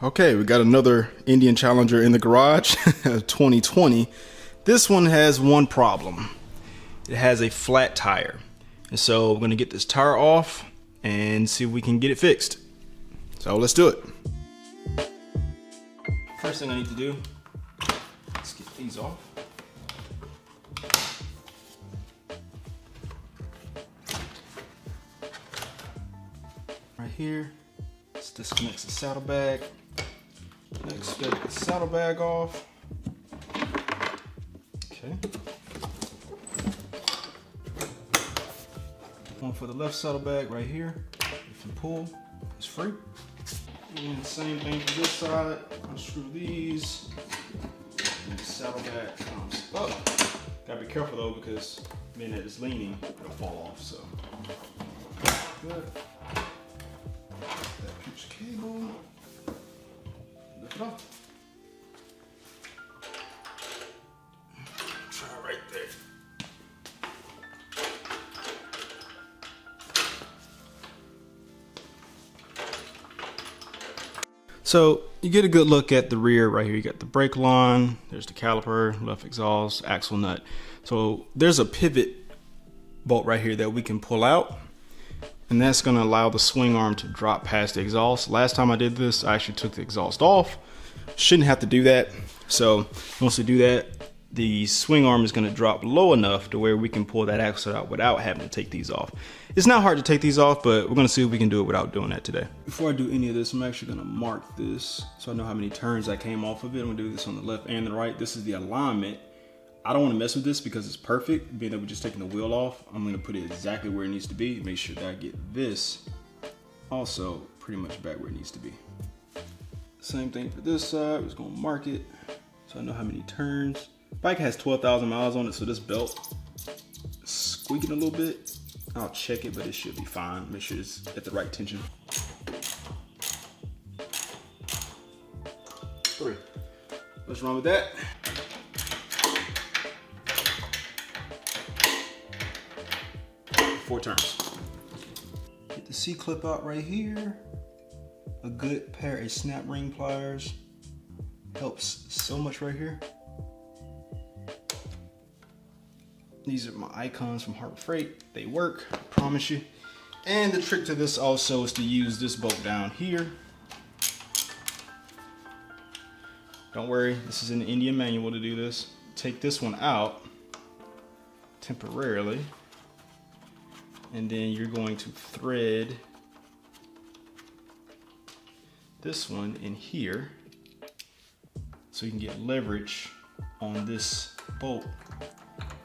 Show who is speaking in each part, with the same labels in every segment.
Speaker 1: Okay, we got another Indian Challenger in the garage, 2020. This one has one problem. It has a flat tire. And so we're gonna get this tire off and see if we can get it fixed. So let's do it. First thing I need to do, let's get these off. Right here, this disconnects the saddlebag. Next, get the saddlebag off. Okay. One for the left saddlebag right here. If you pull, it's free. And same thing for this side. Unscrew these. And the saddlebag comes up. Gotta be careful though, because being that it's leaning, it'll fall off. So good. That piece of cable. Lift it off. Try right there. So you get a good look at the rear right here. You got the brake line, there's the caliper, left exhaust, axle nut. So there's a pivot bolt right here that we can pull out, and that's gonna allow the swing arm to drop past the exhaust. Last time I did this, I actually took the exhaust off. Shouldn't have to do that. So once we do that, the swing arm is gonna drop low enough to where we can pull that axle out without having to take these off. It's not hard to take these off, but we're gonna see if we can do it without doing that today. Before I do any of this, I'm actually gonna mark this so I know how many turns I came off of it. I'm gonna do this on the left and the right. This is the alignment. I don't wanna mess with this because it's perfect. Being that we're just taking the wheel off, I'm gonna put it exactly where it needs to be. Make sure that I get this also pretty much back where it needs to be. Same thing for this side. We're just gonna mark it so I know how many turns. Bike has 12,000 miles on it, so this belt is squeaking a little bit. I'll check it, but it should be fine. Make sure it's at the right tension. 3. Let's run with that. Four turns. Get the C-clip out right here. A good pair of snap ring pliers helps so much right here. These are my icons from Harbor Freight. They work, I promise you. And the trick to this also is to use this bolt down here. Don't worry, this is in the Indian manual to do this. Take this one out temporarily. And then you're going to thread this one in here so you can get leverage on this bolt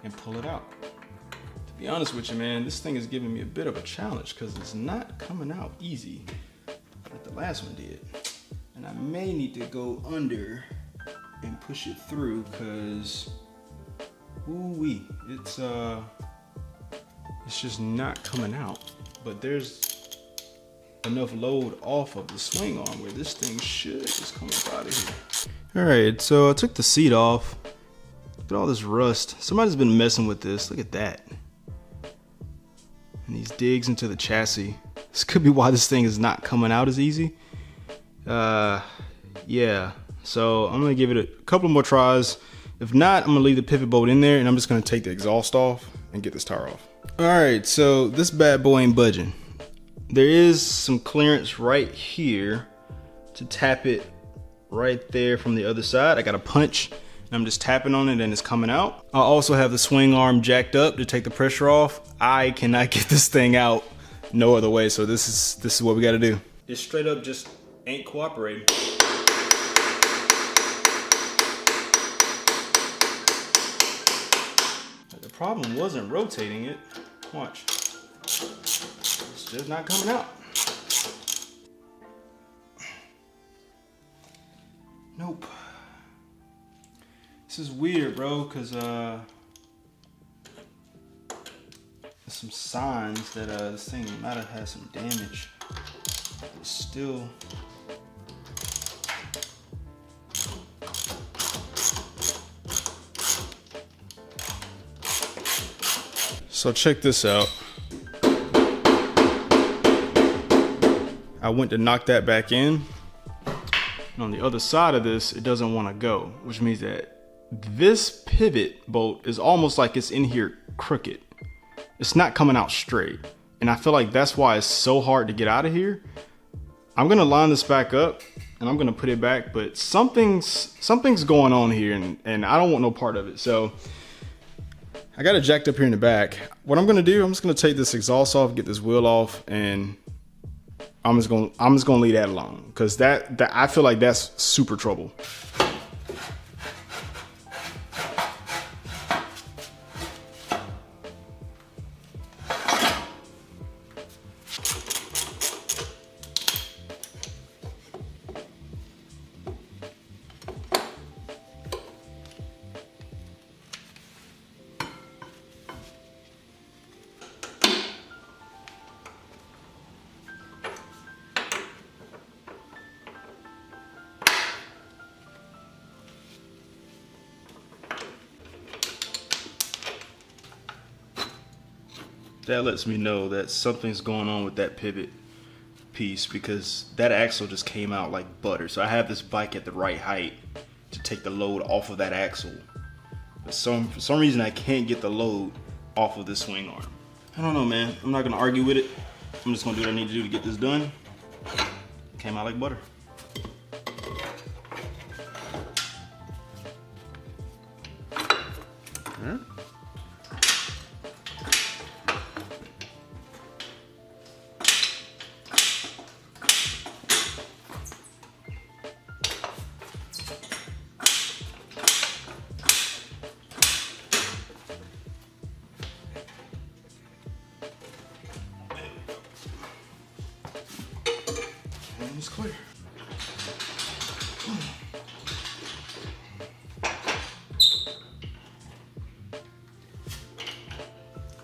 Speaker 1: and pull it out. To be honest with you, man, this thing is giving me a bit of a challenge because it's not coming out easy like the last one did. And I may need to go under and push it through because, ooh-wee, it's just not coming out. But there's enough load off of the swing arm where this thing should just come up out of here. All right, so I took the seat off. Look at all this rust. Somebody's been messing with this. Look at that. And these digs into the chassis. This could be why this thing is not coming out as easy. Yeah. So I'm gonna give it a couple more tries. If not, I'm gonna leave the pivot bolt in there and I'm just gonna take the exhaust off and get this tire off. All right, so this bad boy ain't budging. There is some clearance right here to tap it right there from the other side. I got a punch. I'm just tapping on it and it's coming out. I also have the swing arm jacked up to take the pressure off. I cannot get this thing out no other way, so this is what we gotta do. It straight up just ain't cooperating. The problem wasn't rotating it. Watch. It's just not coming out. Nope. This is weird, bro, because there's some signs that this thing might have had some damage. It's still. So check this out. I went to knock that back in And on the other side of this, it doesn't want to go, which means that this pivot bolt is almost like it's in here crooked. It's not coming out straight. And I feel like that's why it's so hard to get out of here. I'm gonna line this back up and I'm gonna put it back, but something's going on here and I don't want no part of it. So I got it jacked up here in the back. What I'm gonna do, I'm just gonna take this exhaust off, get this wheel off, and I'm just gonna leave that alone, because that I feel like that's super trouble. That lets me know that something's going on with that pivot piece, because that axle just came out like butter. So I have this bike at the right height to take the load off of that axle. But for some reason I can't get the load off of this swing arm. I don't know, man. I'm not gonna argue with it. I'm just gonna do what I need to do to get this done. Came out like butter. Huh? It's clear.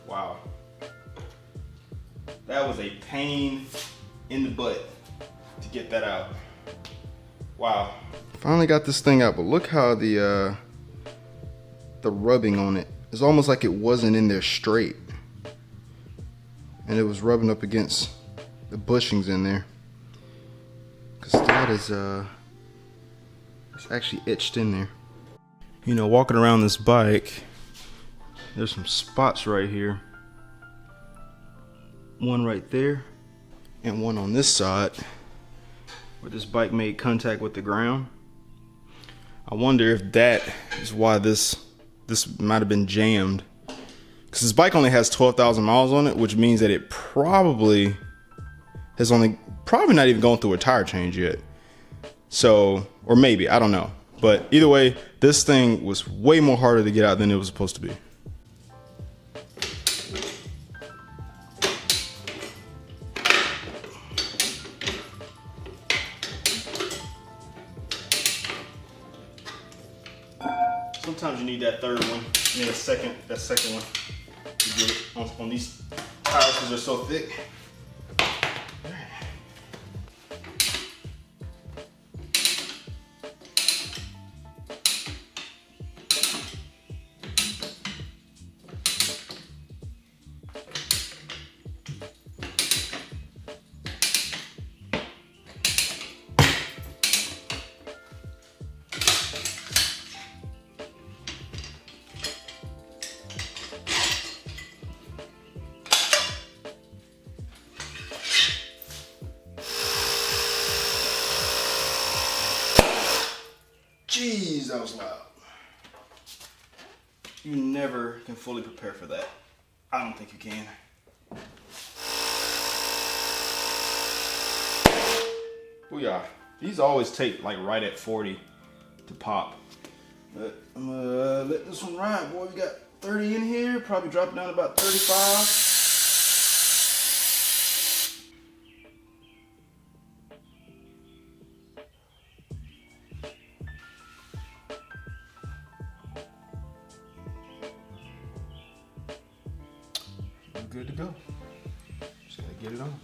Speaker 1: Wow. That was a pain in the butt to get that out. Wow. Finally got this thing out, but look how the rubbing on it is almost like it wasn't in there straight. And it was rubbing up against the bushings in there. That is it's actually etched in there. You know, walking around this bike, there's some spots right here. One right there, and one on this side where this bike made contact with the ground. I wonder if that is why this might have been jammed. Because this bike only has 12,000 miles on it, which means that it probably not even gone through a tire change yet. So, or maybe, I don't know. But either way, this thing was way more harder to get out than it was supposed to be. Sometimes you need that third one, and then that second one to get it on these tires because they're so thick. Jeez, that was loud. You never can fully prepare for that. I don't think you can. Booyah. These always take like right at 40 to pop. But I'm gonna let this one ride, boy. We got 30 in here, probably drop it down to about 35. Good to go. Just gotta get it on.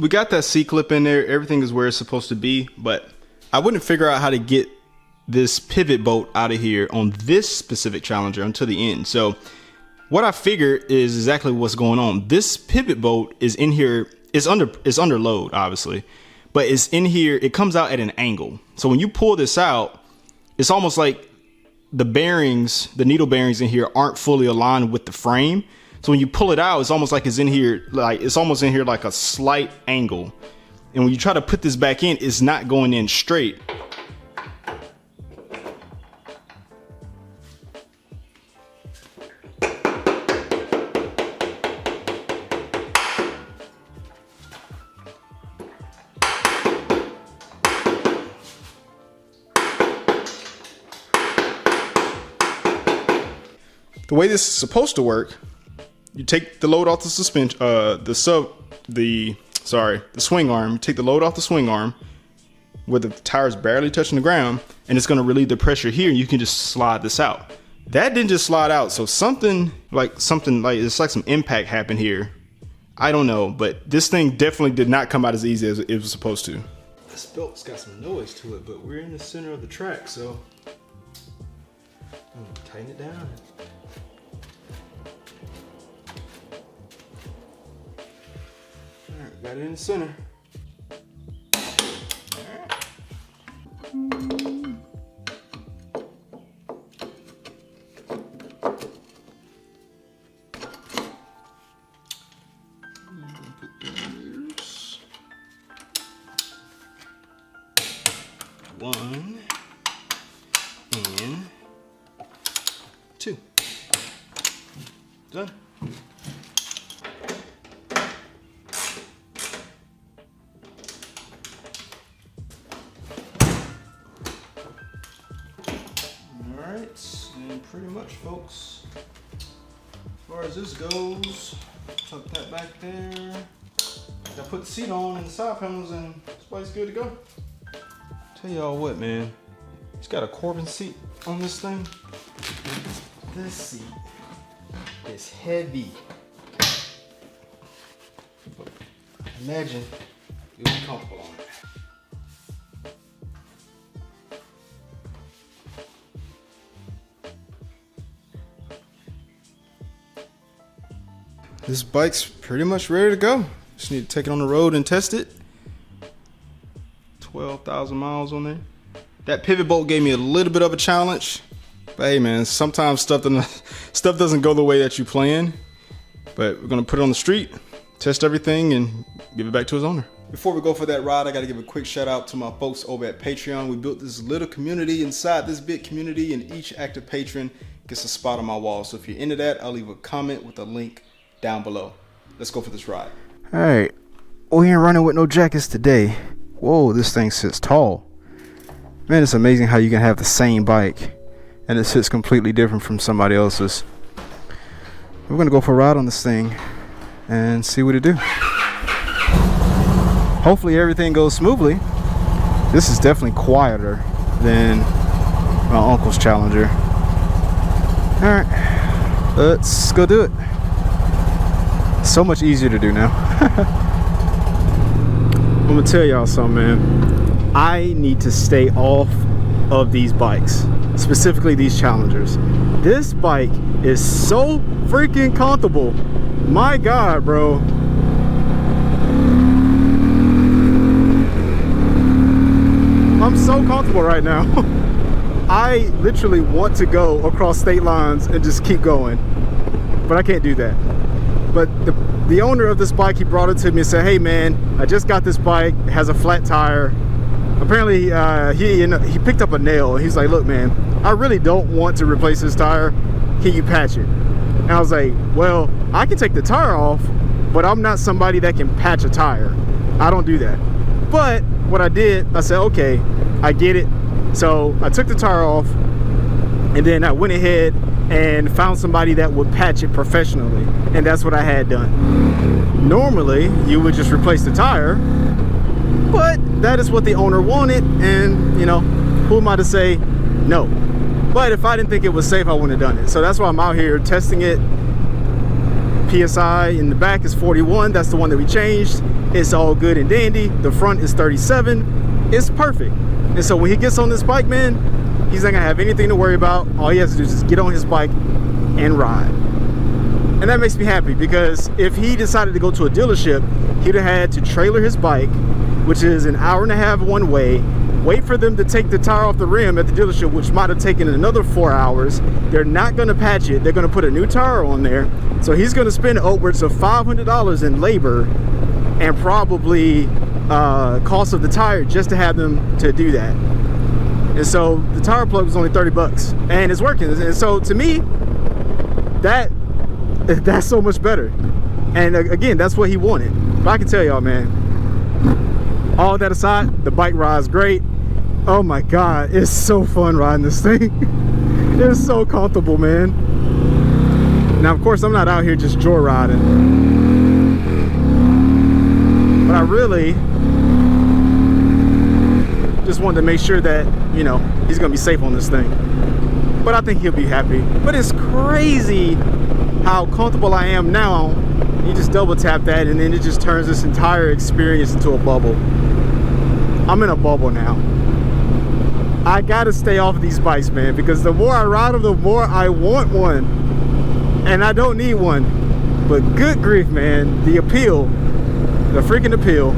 Speaker 1: we got that C-clip in there. Everything is where it's supposed to be, but I wouldn't figure out how to get this pivot bolt out of here on this specific Challenger until the end. So what I figured is exactly what's going on. This pivot bolt is in here. It's under load, obviously, but it's in here. It comes out at an angle. So when you pull this out, it's almost like the bearings, the needle bearings in here aren't fully aligned with the frame. So when you pull it out, it's almost like it's in here, like it's almost in here like a slight angle. And when you try to put this back in, it's not going in straight. The way this is supposed to work, you take the load off the suspension, the swing arm. You take the load off the swing arm where the tire's barely touching the ground, and it's going to relieve the pressure here, and you can just slide this out. That didn't just slide out, so something like it's like some impact happened here. I don't know, but this thing definitely did not come out as easy as it was supposed to. This belt's got some noise to it, but we're in the center of the track, so I'm gonna tighten it down. Alright, got it in the center. One and two. Done. Alright, and pretty much, folks, as far as this goes, tuck that back there. I put the seat on and the side panels, and this bike's good to go. Tell y'all what, man, it's got a Corbin seat on this thing. This seat is heavy. Imagine you'll be comfortable on it. This bike's pretty much ready to go. Just need to take it on the road and test it. 12,000 miles on there. That pivot bolt gave me a little bit of a challenge, but hey man, sometimes stuff doesn't go the way that you plan. But we're gonna put it on the street, test everything, and give it back to its owner. Before we go for that ride, I gotta give a quick shout out to my folks over at Patreon. We built this little community inside this big community, and each active patron gets a spot on my wall. So if you're into that, I'll leave a comment with a link down below. Let's go for this ride. All right, we ain't running with no jackets today. Whoa, this thing sits tall. Man, it's amazing how you can have the same bike and it sits completely different from somebody else's. We're gonna go for a ride on this thing and see what it do. Hopefully everything goes smoothly. This is definitely quieter than my uncle's Challenger. All right, let's go do it. So much easier to do now. I'm gonna tell y'all something, man. I need to stay off of these bikes, specifically these Challengers. This bike is so freaking comfortable. My God, bro. I'm so comfortable right now. I literally want to go across state lines and just keep going, but I can't do that. But the owner of this bike, he brought it to me and said, hey man, I just got this bike, it has a flat tire. Apparently he picked up a nail. He's like, look man, I really don't want to replace this tire. Can you patch it? And I was like, well, I can take the tire off, but I'm not somebody that can patch a tire. I don't do that. But what I did, I said, okay, I get it. So I took the tire off, and then I went ahead and found somebody that would patch it professionally, and that's what I had done. Normally you would just replace the tire, but that is what the owner wanted, and you know, who am I to say no? But if I didn't think it was safe, I wouldn't have done it. So that's why I'm out here testing it. PSI in the back is 41. That's the one that we changed.
Speaker 2: It's all good and dandy. The front is 37. It's perfect. And so when he gets on this bike, man, he's not gonna have anything to worry about. All he has to do is just get on his bike and ride. And that makes me happy, because if he decided to go to a dealership, he'd have had to trailer his bike, which is an hour and a half one way, wait for them to take the tire off the rim at the dealership, which might have taken another 4 hours. They're not going to patch it. They're going to put a new tire on there. So he's going to spend upwards of $500 in labor and probably cost of the tire just to have them to do that. And so the tire plug was only 30 bucks and it's working. And so to me, that's so much better. And again, that's what he wanted. But I can tell y'all, man, all that aside, the bike ride's great. Oh my God, it's so fun riding this thing. It's so comfortable, man. Now, of course, I'm not out here just joyriding, but I really just wanted to make sure that, you know, he's gonna be safe on this thing. But I think he'll be happy. But it's crazy how comfortable I am now. You just double tap that and then it just turns this entire experience into a bubble. I'm in a bubble now. I gotta stay off of these bikes, man, because the more I ride them, the more I want one. And I don't need one. But good grief, man, the appeal, the freaking appeal.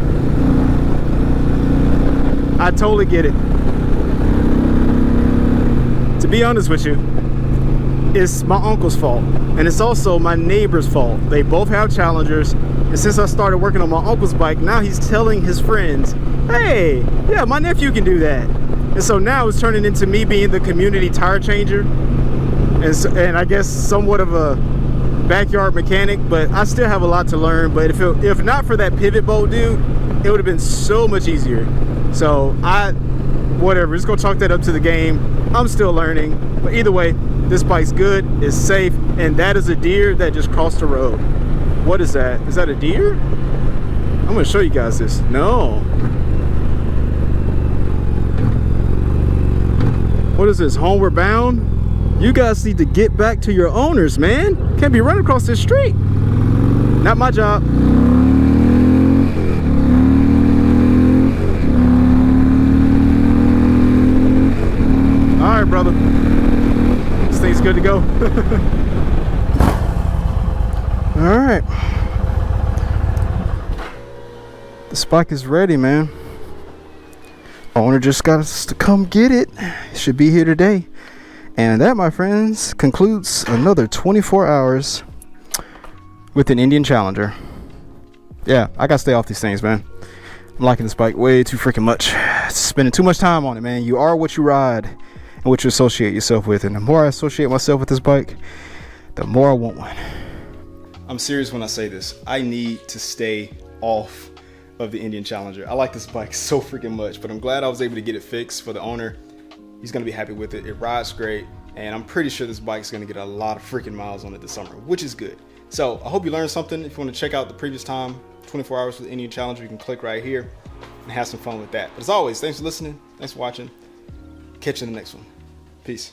Speaker 2: I totally get it. To be honest with you, it's my uncle's fault, and it's also my neighbor's fault. They both have Challengers, and since I started working on my uncle's bike, now he's telling his friends, hey, yeah, my nephew can do that. And so now it's turning into me being the community tire changer, and I guess somewhat of a backyard mechanic, but I still have a lot to learn. But if not for that pivot bolt, dude, it would have been so much easier. So whatever, just go chalk that up to the game. I'm still learning, but either way, this bike's good, it's safe, and that is a deer that just crossed the road. What is that? Is that a deer? I'm gonna show you guys this. No. What is this, homeward bound? You guys need to get back to your owners, man. Can't be running across this street. Not my job. All right, brother. This thing's good to go. All right. This bike is ready, man. Owner just got us to come get it. It should be here today. And that, my friends, concludes another 24 hours with an Indian Challenger. Yeah, I gotta stay off these things, man. I'm liking this bike way too freaking much. Spending too much time on it, man. You are what you ride and what you associate yourself with. And the more I associate myself with this bike, the more I want one. I'm serious when I say this. I need to stay off of the Indian Challenger. I like this bike so freaking much, but I'm glad I was able to get it fixed for the owner. He's gonna be happy with it. It rides great, and I'm pretty sure this bike's gonna get a lot of freaking miles on it this summer, which is good. So I hope you learned something. If you want to check out the previous time, 24 hours with Indian Challenger, you can click right here and have some fun with that. But as always, thanks for listening. Thanks for watching. Catch you in the next one. Peace.